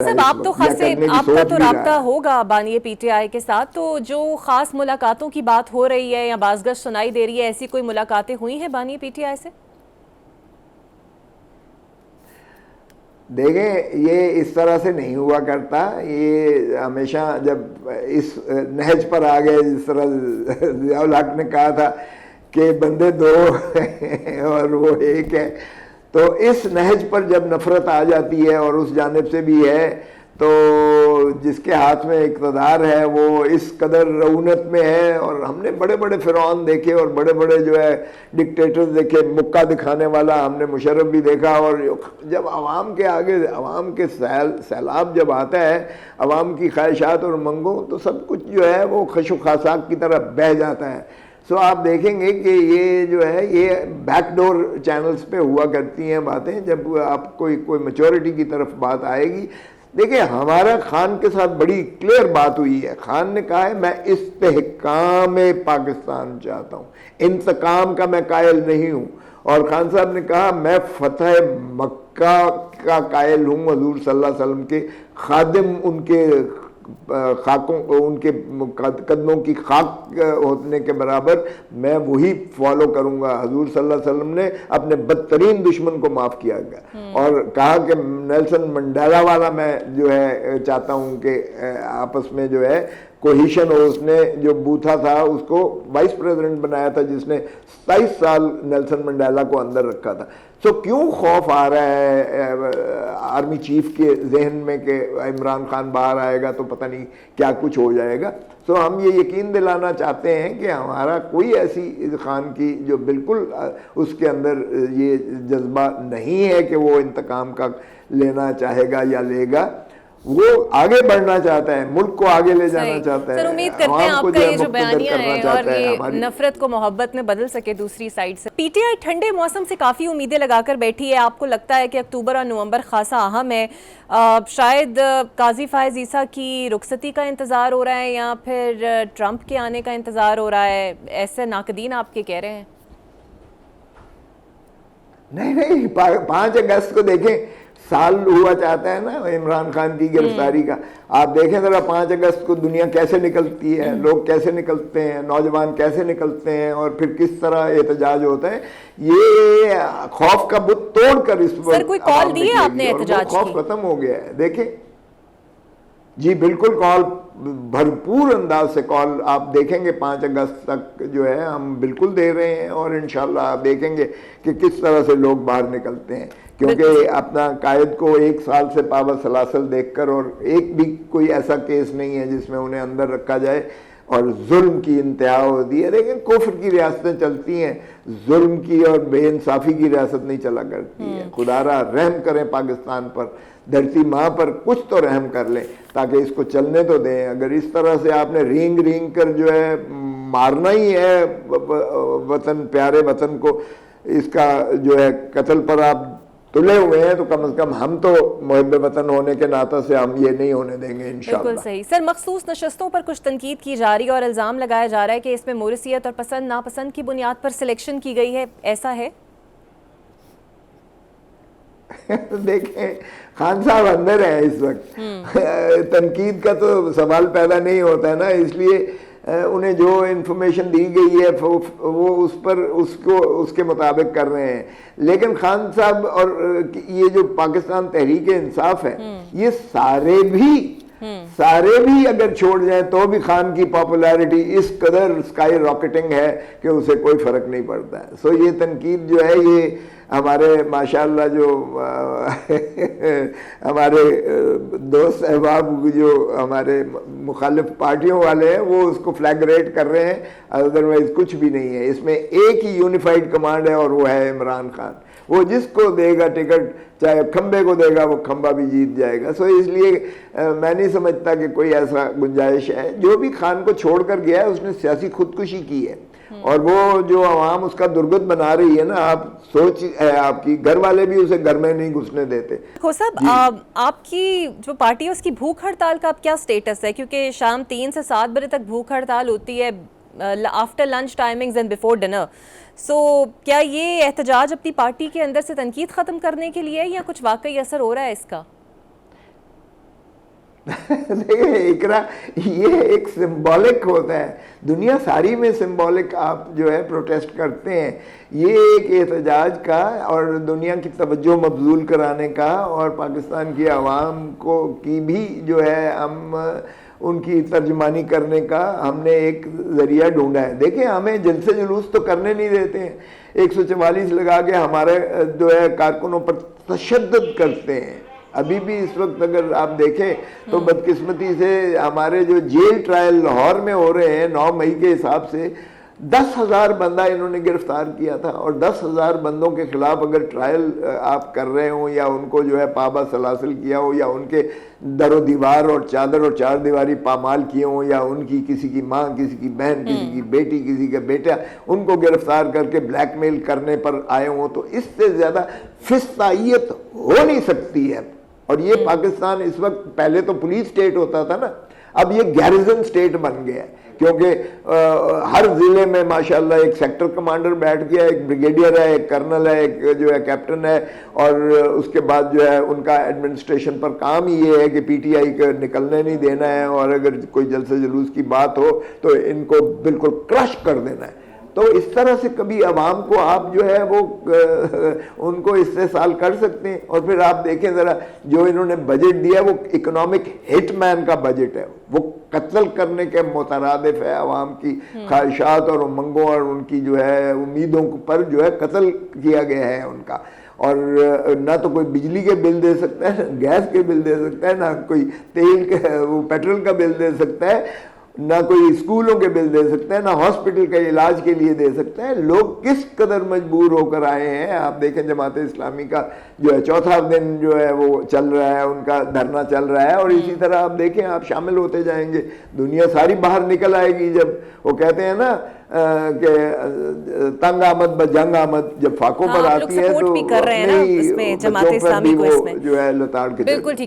है सब इस आप तो वक्त, या खासे करने की आपका सोच तो भी रहा राब्ता है। होगा बानिए पीटीआई के साथ, तो जो खास मुलाकातों की बात हो रही है या बाज़गश सुनाई दे रही है, ऐसी कोई मुलाकातें हुई हैं बानिए पीटीआई से? देखें, ये इस तरह से नहीं हुआ करता। ये हमेशा जब इस नहज पर आ गए, जिस तरह ज़ियाउल हक ने कहा था कि बंदे दो हैं और वो एक है, तो इस नहज पर जब नफरत आ जाती है और उस जानिब से भी है, तो जिसके हाथ में इक़्तिदार है वो इस कदर रऊनत में है। और हमने बड़े बड़े फ़िरौन देखे और बड़े बड़े जो है डिक्टेटर्स देखे, मुक्का दिखाने वाला हमने मुशर्रफ भी देखा। और जब आवाम के आगे, आवाम के सैलाब जब आता है, आवाम की ख्वाहिशात और मंगों, तो सब कुछ जो है वो खशो खासाक की तरह बह जाता है। सो आप देखेंगे कि ये जो है ये बैकडोर चैनल्स पे हुआ करती हैं बातें। जब आप कोई मैच्योरिटी की तरफ बात आएगी, देखिए हमारा खान के साथ बड़ी क्लियर बात हुई है। खान ने कहा है मैं इस्तेहकाम पाकिस्तान चाहता हूँ, इंतकाम का मैं कायल नहीं हूँ। और खान साहब ने कहा मैं फतह मक्का का कायल हूँ, हजूर सल्लल्लाहु अलैहि वसल्लम के खादिम, उनके खाकों, उनके कदमों की खाक होने के बराबर मैं वही फॉलो करूंगा। हजूर सल्लल्लाहु अलैहि वसल्लम ने अपने बदतरीन दुश्मन को माफ़ किया गया और कहा कि नेल्सन मंडेला वाला मैं जो है चाहता हूं कि आपस में जो है कोहिशन हो। उसने जो बूथा था उसको वाइस प्रेसिडेंट बनाया था, जिसने 27 साल नेल्सन मंडेला को अंदर रखा था। सो क्यों खौफ आ रहा है आर्मी चीफ के जहन में कि इमरान खान बाहर आएगा तो पता नहीं क्या कुछ हो जाएगा। सो हम ये यकीन दिलाना चाहते हैं कि हमारा कोई ऐसी खान की जो बिल्कुल उसके अंदर ये जज्बा नहीं है कि वो इंतकाम का लेना चाहेगा या लेगा। वो आगे बढ़ना चाहता है, मुल्क को आगे ले जाना सही चाहता सर, है, उम्मीद करते हैं आवाम को आपका जो है ये जो मुक्तदर बयानिया करना है और चाहता है। ये हमारी नफरत को मोहब्बत में बदल सके दूसरी साइड से। पीटीआई ठंडे मौसम से काफ़ी उम्मीदें लगाकर बैठी है। आपको लगता है कि अक्टूबर और नवंबर खासा अहम है? शायद काजी फायज ईसा की रुखसती का इंतज़ार हो रहा है या फिर ट्रंप के आने का इंतज़ार हो रहा है, ऐसे नाकदीन आपके कह रहे हैं? नहीं नहीं, 5 अगस्त को देखें, साल हुआ चाहता है ना इमरान खान की गिरफ्तारी का। आप देखें जरा 5 अगस्त को दुनिया कैसे निकलती है, लोग कैसे निकलते हैं, नौजवान कैसे निकलते हैं और फिर किस तरह एहतजाज होता है। ये खौफ का बुत तोड़कर इस सर वक्त कोई कॉल दी है आपने और वो एहतजाज खौफ की? खत्म हो गया है। देखें जी, बिल्कुल कॉल, भरपूर अंदाज से कॉल आप देखेंगे 5 अगस्त तक जो है हम बिल्कुल दे रहे हैं। और इंशाल्लाह आप देखेंगे कि किस तरह से लोग बाहर निकलते हैं, क्योंकि अपना कायद को 1 साल से पावर सलासल देखकर, और एक भी कोई ऐसा केस नहीं है जिसमें उन्हें अंदर रखा जाए और जुल्म की इंतहा होती है। लेकिन कुफ्र की रियासतें चलती हैं, जुल्म की और बेइंसाफी की रियासत नहीं चला करती है। खुदारा रहम करें पाकिस्तान पर, धरती माँ पर कुछ तो रहम कर लें ताकि इसको चलने तो दें। अगर इस तरह से आपने रींग रींग कर जो है मारना ही है वतन, प्यारे वतन को, इसका जो है कत्ल पर आप तुले हुए हैं, तो कम से कम हम तो मुहिब वतन होने के नाते से हम ये नहीं होने देंगे इंशाअल्लाह। बिल्कुल सही सर। मखसूस नशस्तों पर कुछ तनकीद की जा रही है और इल्ज़ाम लगाया जा रहा है कि इसमें मोरसियत और पसंद नापसंद की बुनियाद पर सिलेक्शन की गई है, ऐसा है? देखें, खान साहब अंदर है इस वक्त, तनकीद का तो सवाल पैदा नहीं होता है ना, इसलिए उन्हें जो इन्फॉर्मेशन दी गई है वो उस पर उसके मुताबिक कर रहे हैं। लेकिन खान साहब और ये जो पाकिस्तान तहरीक इंसाफ है, ये सारे भी अगर छोड़ जाएं तो भी खान की पॉपुलैरिटी इस कदर स्काई रॉकेटिंग है कि उसे कोई फर्क नहीं पड़ता है। सो ये तनकीद जो है ये हमारे माशाल्लाह जो हमारे दोस्त अहबाब जो हमारे मुखालिफ पार्टियों वाले हैं वो उसको फ्लैगरेट कर रहे हैं, अदरवाइज कुछ भी नहीं है। इसमें एक ही यूनिफाइड कमांड है और वो है इमरान खान। वो जिसको देगा टिकट, चाहे खंबे को देगा, वो खंबा भी जीत जाएगा। सो इसलिए मैं नहीं समझता कि कोई ऐसा गुंजाइश है। जो भी खान को छोड़कर गया है उसने सियासी खुदकुशी की है और वो जो आवाम उसका दुर्गत बना रही है ना, आप सोच है आपकी, घर वाले भी उसे घर में नहीं घुसने देते। हो साहब, आपकी जो पार्टी है उसकी भूख हड़ताल का अब क्या स्टेटस है? क्योंकि शाम 3 से 7 बजे तक भूख हड़ताल होती है, after lunch timings and before dinner. So क्या ये एहतजाज अपनी पार्टी के अंदर से तनकीद ख़त्म करने के लिए है या कुछ वाकई असर हो रहा है इसका? देखिए इकरा, ये एक सिंबॉलिक होता है, दुनिया सारी में सिंबॉलिक आप जो है प्रोटेस्ट करते हैं, ये एक एहतजाज का और दुनिया की तवज्जो मबजूल कराने का और पाकिस्तान की आवाम को की भी जो है हम उनकी तर्जमानी करने का हमने एक ज़रिया ढूंढा है। देखिए हमें जलसे जुलूस तो करने नहीं देते हैं, 144 लगा के हमारे जो है कारकुनों पर तशद्दुद करते हैं। अभी भी इस वक्त अगर आप देखें तो बदकिस्मती से हमारे जो जेल ट्रायल लाहौर में हो रहे हैं 9 मई के हिसाब से 10,000 बंदा इन्होंने गिरफ्तार किया था, और 10,000 बंदों के खिलाफ अगर ट्रायल आप कर रहे हो या उनको जो है पाबा सलासिल किया हो या उनके दरो दीवार और चादर और चार दीवारी पामाल किए हो या उनकी किसी की माँ, किसी की बहन, किसी की बेटी, किसी का बेटा, उनको गिरफ्तार करके ब्लैकमेल करने पर आए हो, तो इससे ज़्यादा फिस्तायत हो नहीं सकती है। और ये पाकिस्तान इस वक्त, पहले तो पुलिस स्टेट होता था ना, अब ये गैरिजन स्टेट बन गया है, क्योंकि हर जिले में माशाल्लाह एक सेक्टर कमांडर बैठ गया, एक ब्रिगेडियर है, एक कर्नल है, एक जो है कैप्टन है, और उसके बाद जो है उनका एडमिनिस्ट्रेशन पर काम ही ये है कि पीटीआई को निकलने नहीं देना है, और अगर कोई जलसे जुलूस की बात हो तो इनको बिल्कुल क्रश कर देना है। तो इस तरह से कभी आवाम को आप जो है वो उनको इस्तेसाल कर सकते हैं। और फिर आप देखें ज़रा, जो इन्होंने बजट दिया वो इकोनॉमिक हिटमैन का बजट है, वो कत्ल करने के मुतरादिफ है आवाम की ख्वाहिशात और उमंगों और उनकी जो है उम्मीदों पर जो है कत्ल किया गया है उनका। और ना तो कोई बिजली के बिल दे सकता है, ना गैस के बिल दे सकता है, ना कोई तेल के वो पेट्रोल का बिल दे सकता है, ना कोई स्कूलों के बिल दे सकता है, ना हॉस्पिटल के इलाज के लिए दे सकता है। लोग किस कदर मजबूर होकर आए हैं। आप देखें जमात इस्लामी का जो है 4था दिन जो है वो चल रहा है, उनका धरना चल रहा है, और इसी तरह आप देखें, आप शामिल होते जाएंगे, दुनिया सारी बाहर निकल आएगी। जब वो कहते हैं ना कि तंग आमद ब जंग आमद, जब फाकों पर आती है तो भी कर रहे हैं ना इसमें जमात इस्लामी को, इसमें जो है लताड़ के बिल्कुल ठीक।